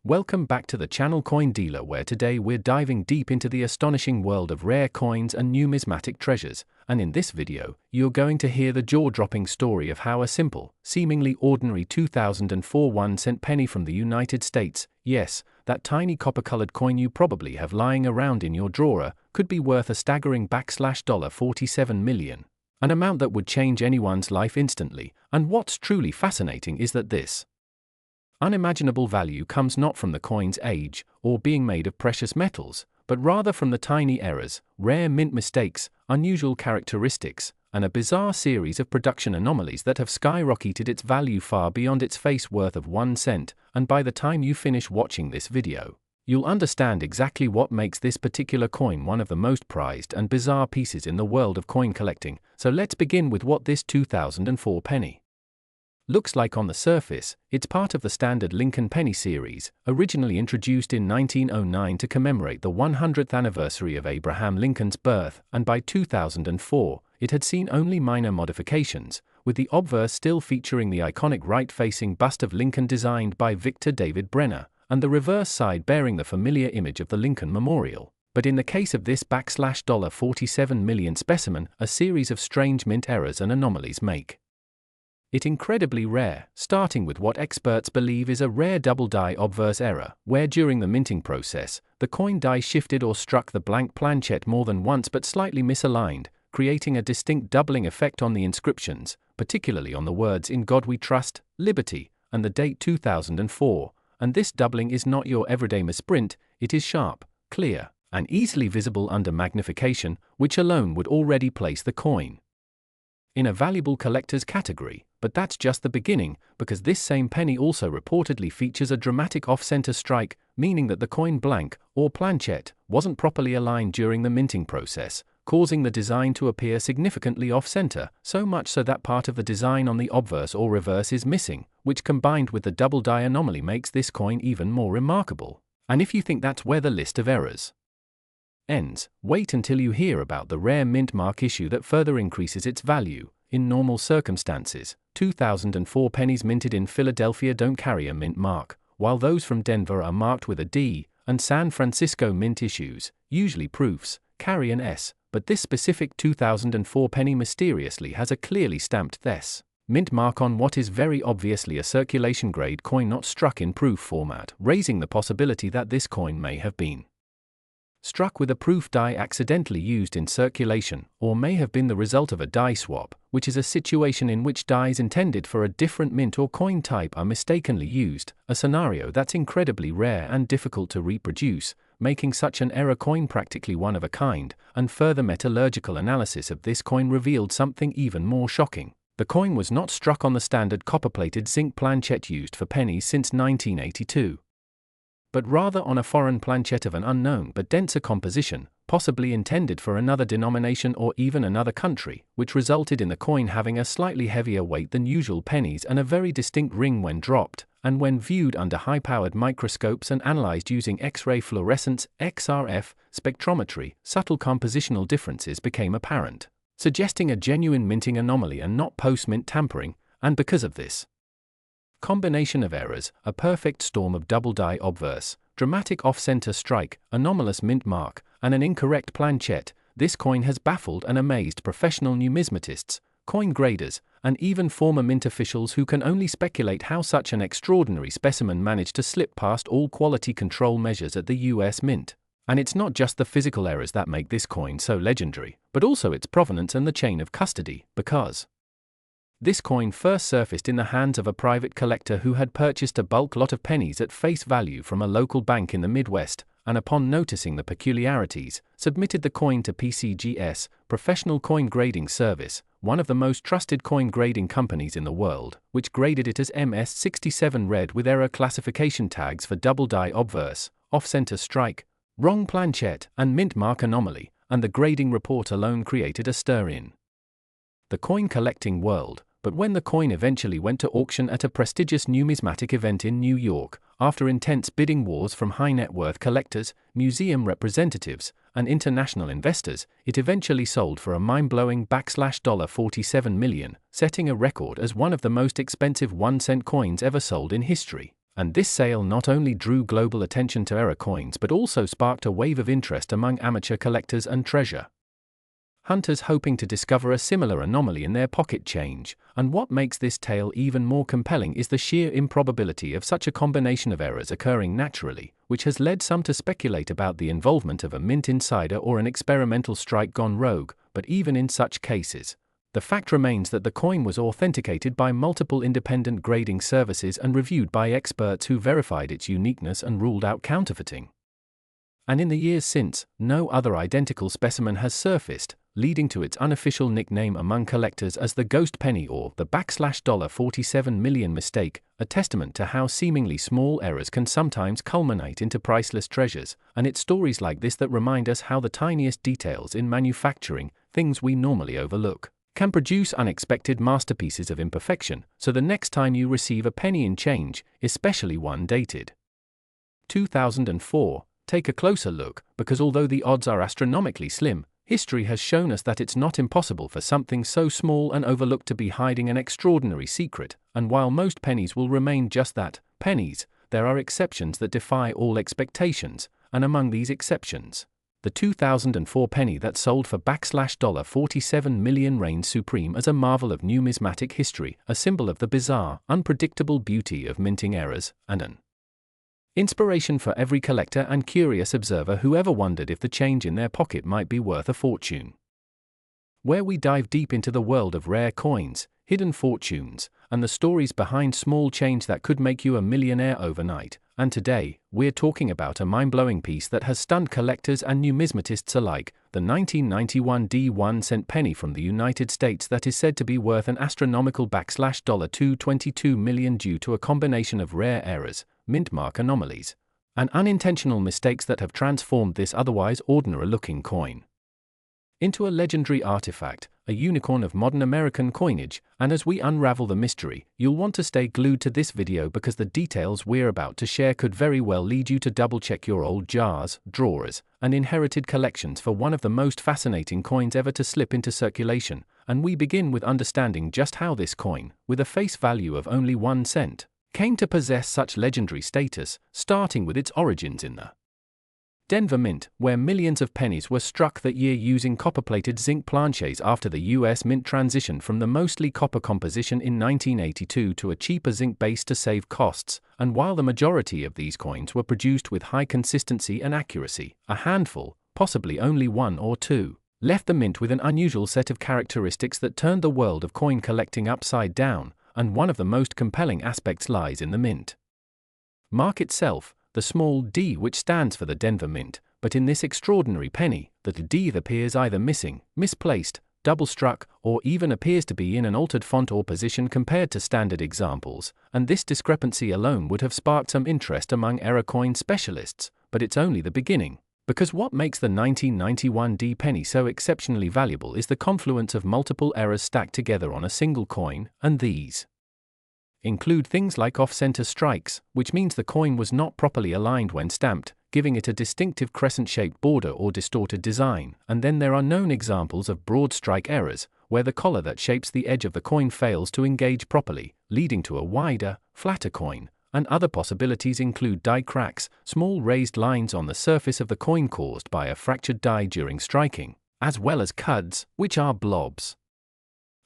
Welcome back to the channel Coin Dealer, where today we're diving deep into the astonishing world of rare coins and numismatic treasures, and in this video, you're going to hear the jaw-dropping story of how a simple, seemingly ordinary 2004 1-cent penny from the United States, yes, that tiny copper-colored coin you probably have lying around in your drawer, could be worth a staggering $47 million. An amount that would change anyone's life instantly, and what's truly fascinating is that this unimaginable value comes not from the coin's age, or being made of precious metals, but rather from the tiny errors, rare mint mistakes, unusual characteristics, and a bizarre series of production anomalies that have skyrocketed its value far beyond its face worth of 1 cent, and by the time you finish watching this video, you'll understand exactly what makes this particular coin one of the most prized and bizarre pieces in the world of coin collecting. So let's begin with what this 2004 penny looks like on the surface. It's part of the standard Lincoln penny series, originally introduced in 1909 to commemorate the 100th anniversary of Abraham Lincoln's birth, and by 2004, it had seen only minor modifications, with the obverse still featuring the iconic right-facing bust of Lincoln designed by Victor David Brenner, and the reverse side bearing the familiar image of the Lincoln Memorial. But in the case of this $47 million specimen, a series of strange mint errors and anomalies make it incredibly rare, starting with what experts believe is a rare double die obverse error, where during the minting process, the coin die shifted or struck the blank planchette more than once but slightly misaligned, creating a distinct doubling effect on the inscriptions, particularly on the words "In God We Trust," "Liberty," and the date 2004, and this doubling is not your everyday misprint, it is sharp, clear, and easily visible under magnification, which alone would already place the coin in a valuable collector's category. But that's just the beginning, because this same penny also reportedly features a dramatic off-center strike, meaning that the coin blank, or planchette, wasn't properly aligned during the minting process, causing the design to appear significantly off-center, so much so that part of the design on the obverse or reverse is missing, which combined with the double die anomaly makes this coin even more remarkable. And if you think that's where the list of errors ends, wait until you hear about the rare mint mark issue that further increases its value. In normal circumstances, 2004 pennies minted in Philadelphia don't carry a mint mark, while those from Denver are marked with a D, and San Francisco mint issues, usually proofs, carry an S, but this specific 2004 penny mysteriously has a clearly stamped S mint mark on what is very obviously a circulation-grade coin not struck in proof format, raising the possibility that this coin may have been struck with a proof die accidentally used in circulation, or may have been the result of a die swap, which is a situation in which dies intended for a different mint or coin type are mistakenly used, a scenario that's incredibly rare and difficult to reproduce, making such an error coin practically one of a kind. And further metallurgical analysis of this coin revealed something even more shocking. The coin was not struck on the standard copper-plated zinc planchette used for pennies since 1982. But rather on a foreign planchette of an unknown but denser composition, possibly intended for another denomination or even another country, which resulted in the coin having a slightly heavier weight than usual pennies and a very distinct ring when dropped, and when viewed under high-powered microscopes and analyzed using X-ray fluorescence, XRF, spectrometry, subtle compositional differences became apparent, suggesting a genuine minting anomaly and not post-mint tampering. And because of this combination of errors, a perfect storm of double die obverse, dramatic off-center strike, anomalous mint mark, and an incorrect planchette, this coin has baffled and amazed professional numismatists, coin graders, and even former mint officials who can only speculate how such an extraordinary specimen managed to slip past all quality control measures at the US Mint. And it's not just the physical errors that make this coin so legendary, but also its provenance and the chain of custody, because this coin first surfaced in the hands of a private collector who had purchased a bulk lot of pennies at face value from a local bank in the Midwest, and upon noticing the peculiarities, submitted the coin to PCGS, Professional Coin Grading Service, one of the most trusted coin grading companies in the world, which graded it as MS67 red with error classification tags for double die obverse, off-center strike, wrong planchette, and mint mark anomaly, and the grading report alone created a stir in the coin collecting world. But when the coin eventually went to auction at a prestigious numismatic event in New York, after intense bidding wars from high-net-worth collectors, museum representatives, and international investors, it eventually sold for a mind-blowing $47 million, setting a record as one of the most expensive 1-cent coins ever sold in history. And this sale not only drew global attention to error coins but also sparked a wave of interest among amateur collectors and treasure hunters hoping to discover a similar anomaly in their pocket change. And what makes this tale even more compelling is the sheer improbability of such a combination of errors occurring naturally, which has led some to speculate about the involvement of a mint insider or an experimental strike gone rogue. But even in such cases, the fact remains that the coin was authenticated by multiple independent grading services and reviewed by experts who verified its uniqueness and ruled out counterfeiting. And in the years since, no other identical specimen has surfaced, leading to its unofficial nickname among collectors as the ghost penny or the $47 million mistake, a testament to how seemingly small errors can sometimes culminate into priceless treasures. And it's stories like this that remind us how the tiniest details in manufacturing, things we normally overlook, can produce unexpected masterpieces of imperfection. So the next time you receive a penny in change, especially one dated 2004, take a closer look, because although the odds are astronomically slim, history has shown us that it's not impossible for something so small and overlooked to be hiding an extraordinary secret. And while most pennies will remain just that, pennies, there are exceptions that defy all expectations, and among these exceptions, the 2004 penny that sold for $47 million reigns supreme as a marvel of numismatic history, a symbol of the bizarre, unpredictable beauty of minting errors, and an inspiration for every collector and curious observer who ever wondered if the change in their pocket might be worth a fortune. Where we dive deep into the world of rare coins, hidden fortunes, and the stories behind small change that could make you a millionaire overnight. And today, we're talking about a mind-blowing piece that has stunned collectors and numismatists alike, the 1991 1-cent penny from the United States that is said to be worth an astronomical $222 million due to a combination of rare errors, mint mark anomalies, and unintentional mistakes that have transformed this otherwise ordinary-looking coin into a legendary artifact, a unicorn of modern American coinage. And as we unravel the mystery, you'll want to stay glued to this video because the details we're about to share could very well lead you to double-check your old jars, drawers, and inherited collections for one of the most fascinating coins ever to slip into circulation. And we begin with understanding just how this coin, with a face value of only 1 cent, came to possess such legendary status, starting with its origins in the Denver Mint, where millions of pennies were struck that year using copper-plated zinc planchets after the U.S. Mint transitioned from the mostly copper composition in 1982 to a cheaper zinc base to save costs. And while the majority of these coins were produced with high consistency and accuracy, a handful, possibly only one or two, left the mint with an unusual set of characteristics that turned the world of coin collecting upside down. And one of the most compelling aspects lies in the mint mark itself, the small d, which stands for the Denver Mint. But in this extraordinary penny, the d appears either missing, misplaced, double-struck, or even appears to be in an altered font or position compared to standard examples. And this discrepancy alone would have sparked some interest among error coin specialists. But it's only the beginning. Because what makes the 1991 D penny so exceptionally valuable is the confluence of multiple errors stacked together on a single coin, and these include things like off-center strikes, which means the coin was not properly aligned when stamped, giving it a distinctive crescent-shaped border or distorted design. And then there are known examples of broad strike errors, where the collar that shapes the edge of the coin fails to engage properly, leading to a wider, flatter coin. And other possibilities include die cracks, small raised lines on the surface of the coin caused by a fractured die during striking, as well as cuds, which are blobs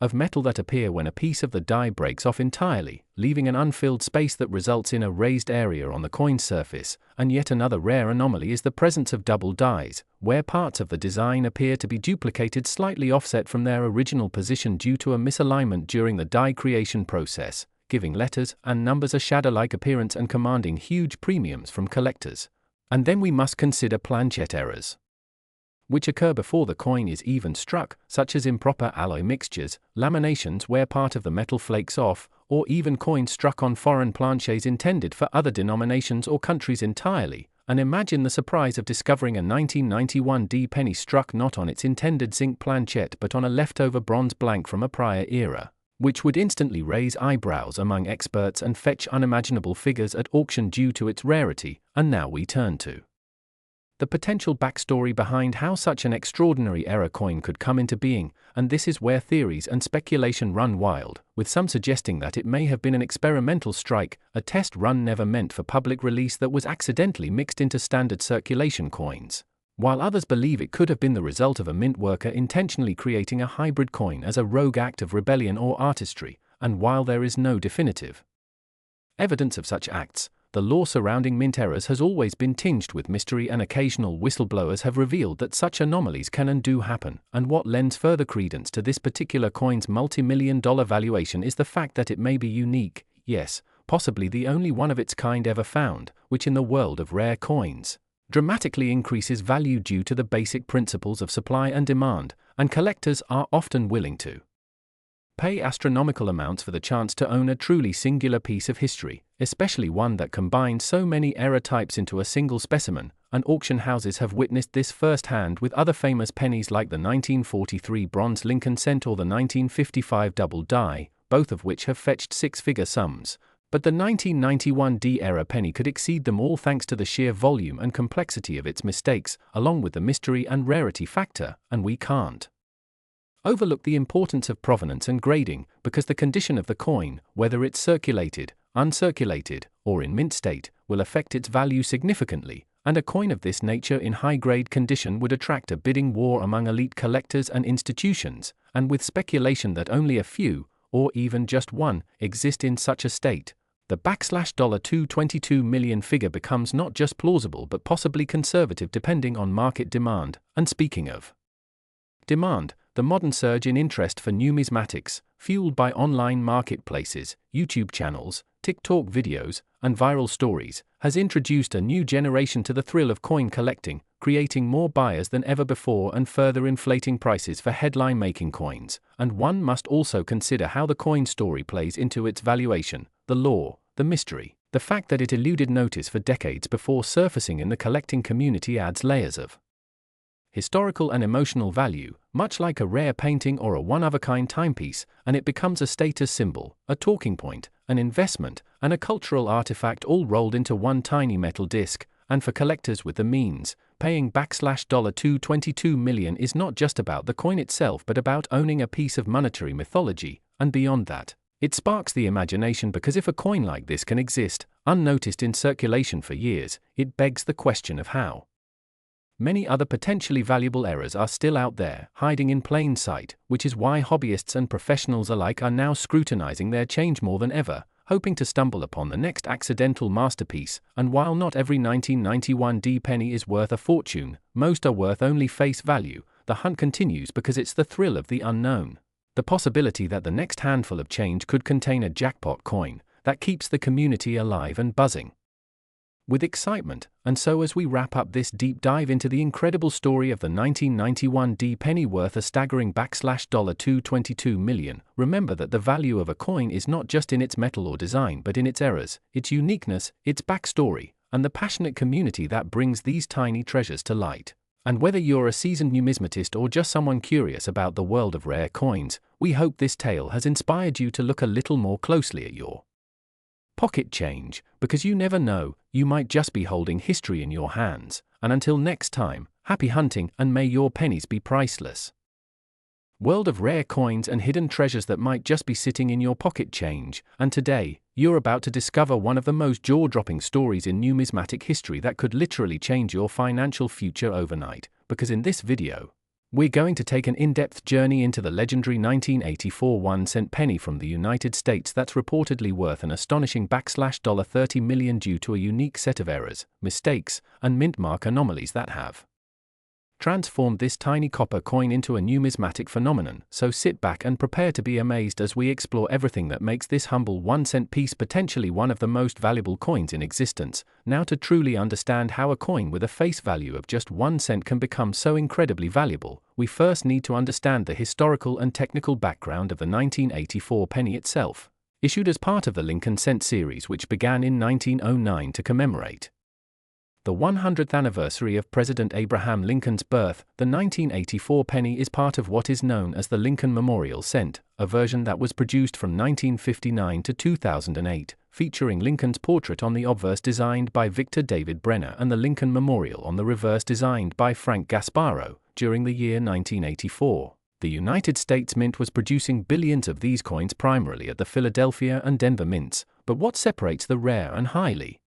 of metal that appear when a piece of the die breaks off entirely, leaving an unfilled space that results in a raised area on the coin's surface. And yet another rare anomaly is the presence of double dies, where parts of the design appear to be duplicated slightly offset from their original position due to a misalignment during the die creation process, giving letters and numbers a shadow-like appearance and commanding huge premiums from collectors. And then we must consider planchet errors, which occur before the coin is even struck, such as improper alloy mixtures, laminations where part of the metal flakes off, or even coins struck on foreign planchets intended for other denominations or countries entirely. And imagine the surprise of discovering a 1991 D penny struck not on its intended zinc planchet but on a leftover bronze blank from a prior era, which would instantly raise eyebrows among experts and fetch unimaginable figures at auction due to its rarity. And now we turn to the potential backstory behind how such an extraordinary era coin could come into being, and this is where theories and speculation run wild, with some suggesting that it may have been an experimental strike, a test run never meant for public release that was accidentally mixed into standard circulation coins, while others believe it could have been the result of a mint worker intentionally creating a hybrid coin as a rogue act of rebellion or artistry, and while there is no definitive evidence of such acts, the law surrounding mint errors has always been tinged with mystery, and occasional whistleblowers have revealed that such anomalies can and do happen, and what lends further credence to this particular coin's multi-million-dollar valuation is the fact that it may be unique, yes, possibly the only one of its kind ever found, which in the world of rare coins dramatically increases value due to the basic principles of supply and demand, and collectors are often willing to pay astronomical amounts for the chance to own a truly singular piece of history, especially one that combines so many error types into a single specimen, and auction houses have witnessed this firsthand with other famous pennies like the 1943 bronze Lincoln cent or the 1955 double die, both of which have fetched six-figure sums. But the 1991 D-era penny could exceed them all thanks to the sheer volume and complexity of its mistakes, along with the mystery and rarity factor, and we can't overlook the importance of provenance and grading, because the condition of the coin, whether it's circulated, uncirculated, or in mint state, will affect its value significantly, and a coin of this nature in high-grade condition would attract a bidding war among elite collectors and institutions, and with speculation that only a few, or even just one, exist in such a state, the $222 million figure becomes not just plausible but possibly conservative depending on market demand. And speaking of demand, the modern surge in interest for numismatics, fueled by online marketplaces, YouTube channels, TikTok videos, and viral stories, has introduced a new generation to the thrill of coin collecting, creating more buyers than ever before and further inflating prices for headline-making coins. And one must also consider how the coin story plays into its valuation, the lore, the mystery. The fact that it eluded notice for decades before surfacing in the collecting community adds layers of historical and emotional value, much like a rare painting or a one-of-a-kind timepiece, and it becomes a status symbol, a talking point, an investment, and a cultural artifact all rolled into one tiny metal disc. And for collectors with the means, paying $222 million is not just about the coin itself but about owning a piece of monetary mythology, and beyond that, it sparks the imagination because if a coin like this can exist, unnoticed in circulation for years, it begs the question of how many other potentially valuable errors are still out there, hiding in plain sight, which is why hobbyists and professionals alike are now scrutinizing their change more than ever, hoping to stumble upon the next accidental masterpiece. And while not every 1991 D penny is worth a fortune, most are worth only face value, the hunt continues because it's the thrill of the unknown. The possibility that the next handful of change could contain a jackpot coin, that keeps the community alive and buzzing with excitement. And so as we wrap up this deep dive into the incredible story of the 1991 D penny worth a staggering $222 million, remember that the value of a coin is not just in its metal or design but in its errors, its uniqueness, its backstory, and the passionate community that brings these tiny treasures to light. And whether you're a seasoned numismatist or just someone curious about the world of rare coins, we hope this tale has inspired you to look a little more closely at your pocket change, because you never know, you might just be holding history in your hands. And until next time, happy hunting and may your pennies be priceless. World of rare coins and hidden treasures that might just be sitting in your pocket change. And today, you're about to discover one of the most jaw-dropping stories in numismatic history that could literally change your financial future overnight, because in this video, we're going to take an in-depth journey into the legendary 1984 1-cent penny from the United States that's reportedly worth an astonishing $30 million due to a unique set of errors, mistakes, and mint mark anomalies that have transformed this tiny copper coin into a numismatic phenomenon. So sit back and prepare to be amazed as we explore everything that makes this humble 1-cent piece potentially one of the most valuable coins in existence. Now, to truly understand how a coin with a face value of just 1 cent can become so incredibly valuable, we first need to understand the historical and technical background of the 1984 penny itself, issued as part of the Lincoln cent series which began in 1909 to commemorate The 100th anniversary of President Abraham Lincoln's birth, the 1984 penny is part of what is known as the Lincoln Memorial Cent, a version that was produced from 1959 to 2008, featuring Lincoln's portrait on the obverse designed by Victor David Brenner and the Lincoln Memorial on the reverse designed by Frank Gasparo. During the year 1984, the United States Mint was producing billions of these coins primarily at the Philadelphia and Denver mints, but what separates the rare and highly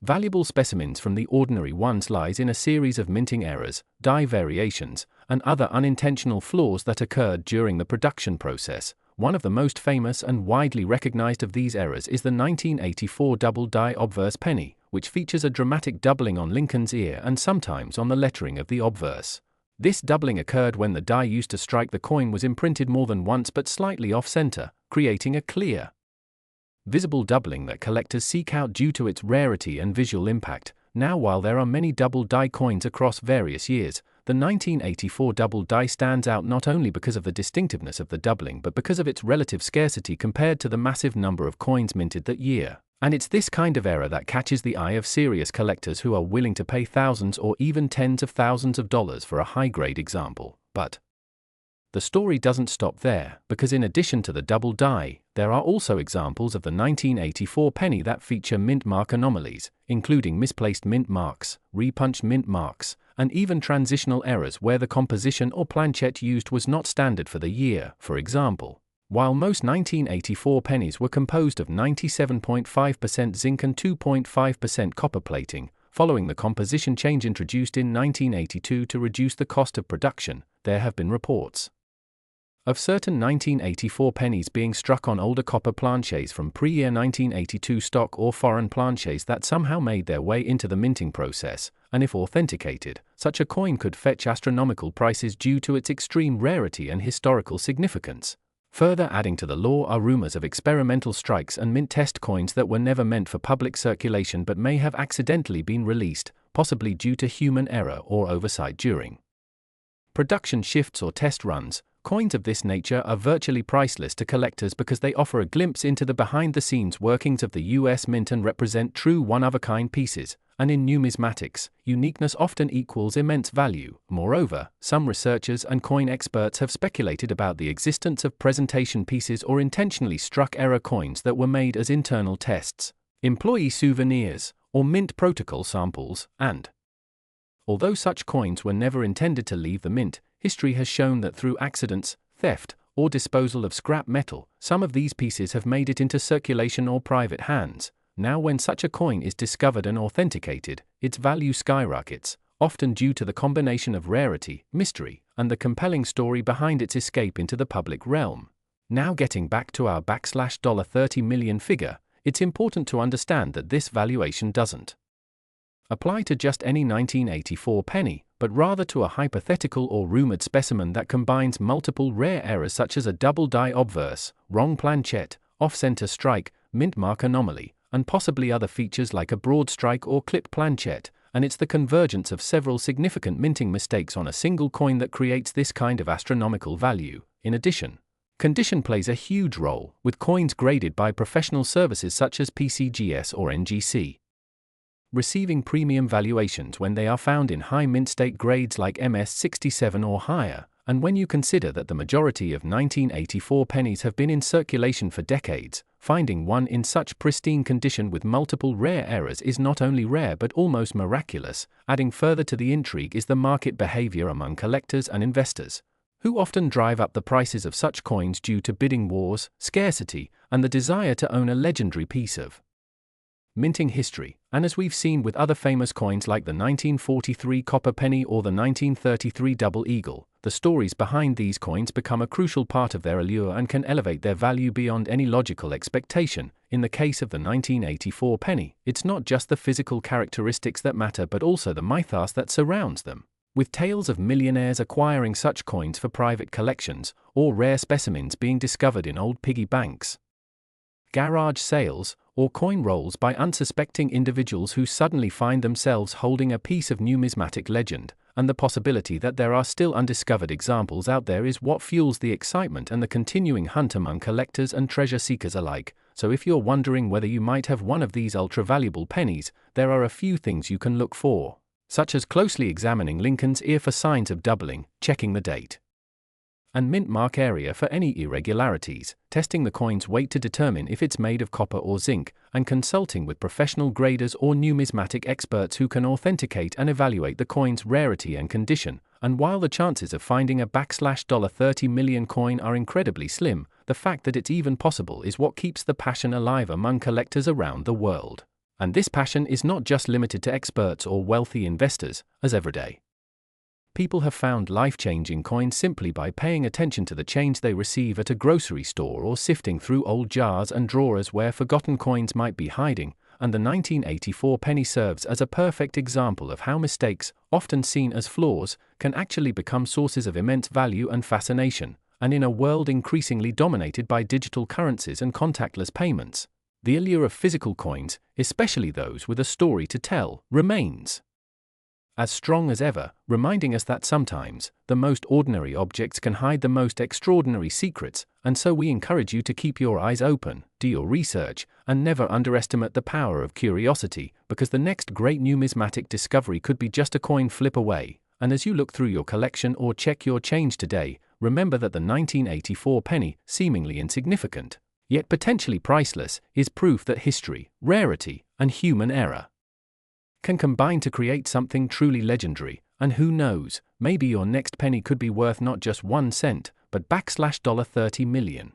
valuable specimens from the ordinary ones lies in a series of minting errors, die variations, and other unintentional flaws that occurred during the production process. One of the most famous and widely recognized of these errors is the 1984 double die obverse penny, which features a dramatic doubling on Lincoln's ear and sometimes on the lettering of the obverse. This doubling occurred when the die used to strike the coin was imprinted more than once but slightly off-center, creating a clear, visible doubling that collectors seek out due to its rarity and visual impact. Now, while there are many double die coins across various years, the 1984 double die stands out not only because of the distinctiveness of the doubling but because of its relative scarcity compared to the massive number of coins minted that year. And it's this kind of error that catches the eye of serious collectors who are willing to pay thousands or even tens of thousands of dollars for a high-grade example. But the story doesn't stop there, because in addition to the double die, there are also examples of the 1984 penny that feature mint mark anomalies, including misplaced mint marks, repunched mint marks, and even transitional errors where the composition or planchette used was not standard for the year. For example, while most 1984 pennies were composed of 97.5% zinc and 2.5% copper plating, following the composition change introduced in 1982 to reduce the cost of production, there have been reports of certain 1984 pennies being struck on older copper planchets from pre-year 1982 stock or foreign planchets that somehow made their way into the minting process, and if authenticated, such a coin could fetch astronomical prices due to its extreme rarity and historical significance. Further adding to the lore are rumors of experimental strikes and mint test coins that were never meant for public circulation but may have accidentally been released, possibly due to human error or oversight during production shifts or test runs. Coins of this nature are virtually priceless to collectors because they offer a glimpse into the behind-the-scenes workings of the U.S. Mint and represent true one-of-a-kind pieces, and in numismatics, uniqueness often equals immense value. Moreover, some researchers and coin experts have speculated about the existence of presentation pieces or intentionally struck error coins that were made as internal tests, employee souvenirs, or mint protocol samples, and although such coins were never intended to leave the mint, history has shown that through accidents, theft, or disposal of scrap metal, some of these pieces have made it into circulation or private hands. Now, when such a coin is discovered and authenticated, its value skyrockets, often due to the combination of rarity, mystery, and the compelling story behind its escape into the public realm. Now, getting back to our $30 million figure, it's important to understand that this valuation doesn't apply to just any 1984 penny, but rather to a hypothetical or rumored specimen that combines multiple rare errors such as a double die obverse, wrong planchette, off-center strike, mint mark anomaly, and possibly other features like a broad strike or clipped planchette, and it's the convergence of several significant minting mistakes on a single coin that creates this kind of astronomical value. In addition, condition plays a huge role, with coins graded by professional services such as PCGS or NGC receiving premium valuations when they are found in high mint state grades like MS67 or higher, and when you consider that the majority of 1984 pennies have been in circulation for decades, finding one in such pristine condition with multiple rare errors is not only rare but almost miraculous. Adding further to the intrigue is the market behavior among collectors and investors, who often drive up the prices of such coins due to bidding wars, scarcity, and the desire to own a legendary piece of minting history. And as we've seen with other famous coins like the 1943 copper penny or the 1933 double eagle, the stories behind these coins become a crucial part of their allure and can elevate their value beyond any logical expectation. In the case of the 1984 penny, it's not just the physical characteristics that matter but also the mythos that surrounds them, with tales of millionaires acquiring such coins for private collections, or rare specimens being discovered in old piggy banks, garage sales, or coin rolls by unsuspecting individuals who suddenly find themselves holding a piece of numismatic legend, and the possibility that there are still undiscovered examples out there is what fuels the excitement and the continuing hunt among collectors and treasure seekers alike. So if you're wondering whether you might have one of these ultra-valuable pennies, there are a few things you can look for, such as closely examining Lincoln's ear for signs of doubling, checking the date and mint mark area for any irregularities, testing the coin's weight to determine if it's made of copper or zinc, and consulting with professional graders or numismatic experts who can authenticate and evaluate the coin's rarity and condition. And while the chances of finding a $30 million coin are incredibly slim, the fact that it's even possible is what keeps the passion alive among collectors around the world. And this passion is not just limited to experts or wealthy investors, as everyday people have found life-changing coins simply by paying attention to the change they receive at a grocery store or sifting through old jars and drawers where forgotten coins might be hiding, and the 1984 penny serves as a perfect example of how mistakes, often seen as flaws, can actually become sources of immense value and fascination. And in a world increasingly dominated by digital currencies and contactless payments, the allure of physical coins, especially those with a story to tell, remains as strong as ever, reminding us that sometimes the most ordinary objects can hide the most extraordinary secrets. And so we encourage you to keep your eyes open, do your research, and never underestimate the power of curiosity, because the next great numismatic discovery could be just a coin flip away. And as you look through your collection or check your change today, remember that the 1984 penny, seemingly insignificant, yet potentially priceless, is proof that history, rarity, and human error can combine to create something truly legendary. And who knows, maybe your next penny could be worth not just 1 cent, but $30 million.